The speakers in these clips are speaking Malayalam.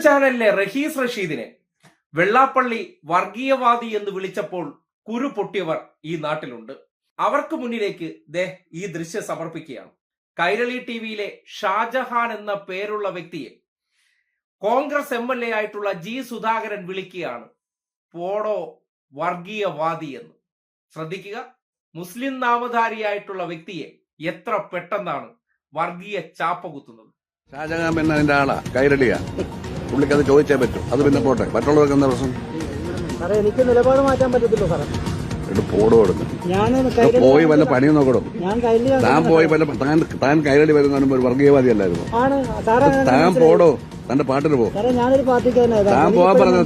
ചാനലിലെ റഹീസ് റഷീദിനെ വെള്ളാപ്പള്ളി വർഗീയവാദി എന്ന് വിളിച്ചപ്പോൾ കുരു പൊട്ടിയവർ ഈ നാട്ടിലുണ്ട്. അവർക്ക് മുന്നിലേക്ക് ഈ ദൃശ്യം സമർപ്പിക്കുകയാണ്. കൈരളി ടിവിയിലെ ഷാജഹാൻ എന്ന പേരുള്ള വ്യക്തിയെ കോൺഗ്രസ് MLA ആയിട്ടുള്ള ജി സുധാകരൻ വിളിക്കുകയാണ് പോടോ വർഗീയവാദി എന്ന്. ശ്രദ്ധിക്കുക, മുസ്ലിം നാമധാരിയായിട്ടുള്ള വ്യക്തിയെ എത്ര പെട്ടെന്നാണ് വർഗീയ ചാപ്പ കുത്തുന്നത്. ഷാജഹാൻ പിന്നെ അതിന്റെ ആളാ, കൈരളിയാ. പുള്ളിക്ക് അത് ചോദിച്ചേ പറ്റും. അത് പിന്നെ പോട്ടെ, മറ്റുള്ളവർക്ക് എന്താ പ്രശ്നം? എനിക്ക് നിലപാട് മാറ്റാൻ പറ്റത്തില്ല സാറേ. പോടോ പോയി വല്ല പണിയും നോക്കണോ? താൻ പോയി വല്ല താൻ കൈരളി വരുന്ന ഒരു വർഗീയവാദി അല്ലായിരുന്നു. താൻ പോടോ, തന്റെ പാട്ടിന് പോ. താൻ പോവാൻ പറഞ്ഞ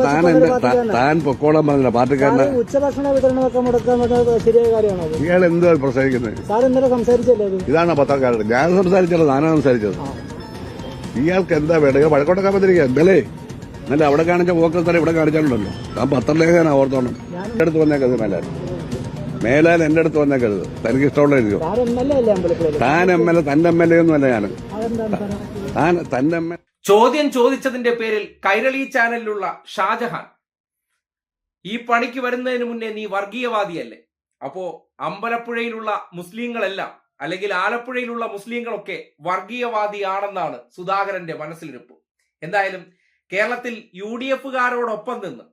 താൻ പൊക്കോളാൻ പറഞ്ഞില്ല പാർട്ടിക്കാരനെ. ഉച്ചഭക്ഷണ വിതരണമൊക്കെ മുടക്കാൻ ശരിയായ കാര്യമാണോ? ഇയാൾ എന്തുവാ പ്രസംഗിക്കുന്നത്? സാർ ഇന്നലെ സംസാരിച്ചല്ലേ? ഇതാണോ പത്രക്കാരൻ? ഞാൻ സംസാരിച്ചല്ലോ, താനാണ് സംസാരിച്ചത്. ഇയാൾക്ക് എന്താ വേണ്ട? വഴക്കോട്ടൊക്കെ പറ്റിരിക്കുക ഇന്നലെ അവിടെ കാണിച്ച പോക്കൽ തന്നെ ഇവിടെ കാണിച്ചാലുണ്ടല്ലോ. താൻ പത്രലേഖന ഓർത്തോണം. എന്റെ അടുത്ത് വന്നേക്കത് മേലാൽ എന്റെ അടുത്ത് വന്നേക്കരുത്. തനിക്ക് ഇഷ്ടമുള്ള എഴുതിയോ? താൻ MLA, തന്റെ MLA ഒന്നും അല്ല ഞാൻ. തന്റെ ചോദ്യം ചോദിച്ചതിന്റെ പേരിൽ കൈരളി ചാനലിലുള്ള ഷാജഹാൻ ഈ പണിക്ക് വരുന്നതിന് മുന്നേ നീ വർഗീയവാദിയല്ലേ? അപ്പോ അമ്പലപ്പുഴയിലുള്ള മുസ്ലിങ്ങളെല്ലാം അല്ലെങ്കിൽ ആലപ്പുഴയിലുള്ള മുസ്ലിങ്ങളൊക്കെ വർഗീയവാദിയാണെന്നാണ് സുധാകരന്റെ മനസ്സിലിരിപ്പ്. എന്തായാലും കേരളത്തിൽ UDFകാരോടൊപ്പം നിന്ന്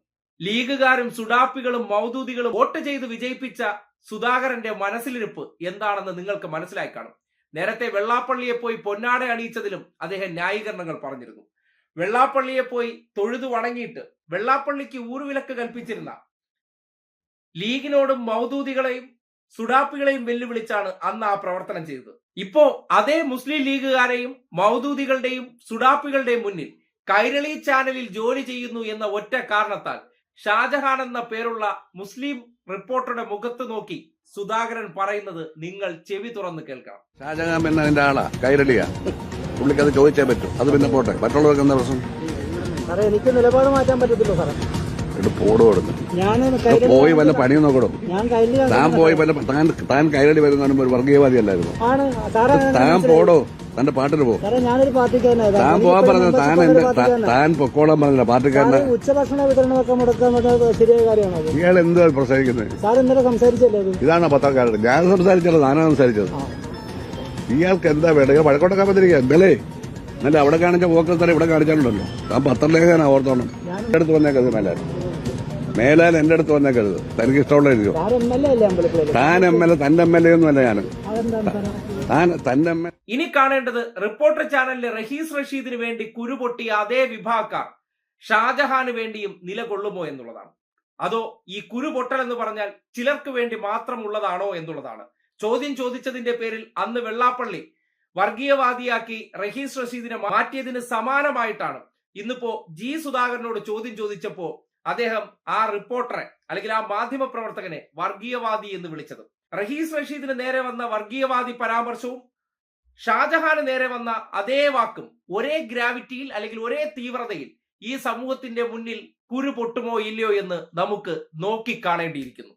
ലീഗുകാരും സുഡാപ്പികളും മൗദൂദികളും വോട്ട് ചെയ്ത് വിജയിപ്പിച്ച സുധാകരന്റെ മനസ്സിലിരിപ്പ് എന്താണെന്ന് നിങ്ങൾക്ക് മനസ്സിലായി കാണും. നേരത്തെ വെള്ളാപ്പള്ളിയെ പോയി പൊന്നാട അണിയിച്ചതിലും അദ്ദേഹം ന്യായീകരണങ്ങൾ പറഞ്ഞിരുന്നു. വെള്ളാപ്പള്ളിയെ പോയി തൊഴുതു വണങ്ങിയിട്ട് വെള്ളാപ്പള്ളിക്ക് ഊറുവിലക്ക് കൽപ്പിച്ചിരുന്ന ലീഗിനോടും മൗദൂദികളെയും സുഡാപ്പികളെയും വെല്ലുവിളിച്ചാണ് അന്ന് ആ പ്രവർത്തനം ചെയ്തത്. ഇപ്പോ അതേ മുസ്ലിം ലീഗുകാരെയും മൗദൂദികളുടെയും സുഡാപ്പികളുടെയും മുന്നിൽ കൈരളി ചാനലിൽ ജോലി ചെയ്യുന്നു എന്ന ഒറ്റ കാരണത്താൽ ഷാജഹാൻ എന്ന പേരുള്ള മുസ്ലിം റിപ്പോർട്ടറുടെ മുഖത്ത് നോക്കി സുധാകരൻ പറയുന്നത് നിങ്ങൾ ചെവി തുറന്ന് കേൾക്കണം. ഷാജഹാൻ പിന്നെ അതിന്റെ ആളാ, കൈരളിയാ. പുള്ളിക്ക് അത് ചോദിച്ചേ പറ്റും. അത് പിന്നെ പോട്ടെ, മറ്റുള്ളവർക്ക് എന്താ പ്രശ്നം? എനിക്ക് നിലപാട് മാറ്റാൻ പറ്റത്തില്ല സാറേ. പോടോ പോയി വല്ല പണിയും നോക്കണോ? താൻ പോയി വല്ല താൻ കൈരളി വരുന്ന ഒരു വർഗീയവാദി അല്ലായിരുന്നു. താൻ പോടോ, തന്റെ പാട്ടിന് പോ. താൻ പോവാൻ പറഞ്ഞ താൻ പൊക്കോളാൻ പറഞ്ഞില്ല പാർട്ടിക്കാരനെ. ഉച്ചഭക്ഷണ വിതരണമൊക്കെ മുടക്കാൻ ശരിയായ കാര്യമാണോ? ഇയാൾ എന്തുവാ പ്രസംഗിക്കുന്നത്? സാർ ഇന്നലെ സംസാരിച്ചല്ലേ? ഇതാണോ പത്രക്കാരൻ? ഞാൻ സംസാരിച്ചല്ലോ, താനാണ് സംസാരിച്ചത്. ഇയാൾക്ക് എന്താ വേണ്ട? വഴക്കോട്ടൊക്കെ പറ്റിരിക്കുക ഇന്നലെ അവിടെ കാണിച്ച പോക്കൽ തന്നെ ഇവിടെ കാണിച്ചാലുണ്ടല്ലോ. താൻ പത്രലേഖന ഓർത്തോണം. എന്റെ അടുത്ത് വന്നേക്കത് മേലാൽ എന്റെ അടുത്ത് വന്നേക്കരുത്. തനിക്ക് ഇഷ്ടമുള്ള എഴുതിയോ? താൻ MLA, തന്റെ MLA ഒന്നും അല്ല ഞാൻ. തന്റെ ഇനി കാണേണ്ടത് റിപ്പോർട്ടർ ചാനലിലെ റഹീസ് റഷീദിന് വേണ്ടി കുരുപൊട്ടിയ അതേ വിഭാഗക്കാർ ഷാജഹാന് വേണ്ടിയും നിലകൊള്ളുമോ എന്നുള്ളതാണ്. അതോ ഈ കുരുപൊട്ടൽ എന്ന് പറഞ്ഞാൽ ചിലർക്ക് വേണ്ടി മാത്രമുള്ളതാണോ എന്നുള്ളതാണ്. ചോദ്യം ചോദിച്ചതിന്റെ പേരിൽ അന്ന് വെള്ളാപ്പള്ളി വർഗീയവാദിയാക്കി റഹീസ് റഷീദിനെ മാറ്റിയതിന് സമാനമായിട്ടാണ് ഇന്നിപ്പോ ജി സുധാകരനോട് ചോദ്യം ചോദിച്ചപ്പോ അദ്ദേഹം ആ റിപ്പോർട്ടറെ അല്ലെങ്കിൽ ആ മാധ്യമ പ്രവർത്തകനെ വർഗീയവാദി എന്ന് വിളിച്ചത്. റഹീസ് റഷീദിന് നേരെ വന്ന വർഗീയവാദി പരാമർശവും ഷാജഹാന് നേരെ വന്ന അതേ വാക്കും ഒരേ ഗ്രാവിറ്റിയിൽ അല്ലെങ്കിൽ ഒരേ തീവ്രതയിൽ ഈ സമൂഹത്തിന്റെ മുന്നിൽ കുരു പൊട്ടുമോ ഇല്ലയോ എന്ന് നമുക്ക് നോക്കിക്കാണേണ്ടിയിരിക്കുന്നു.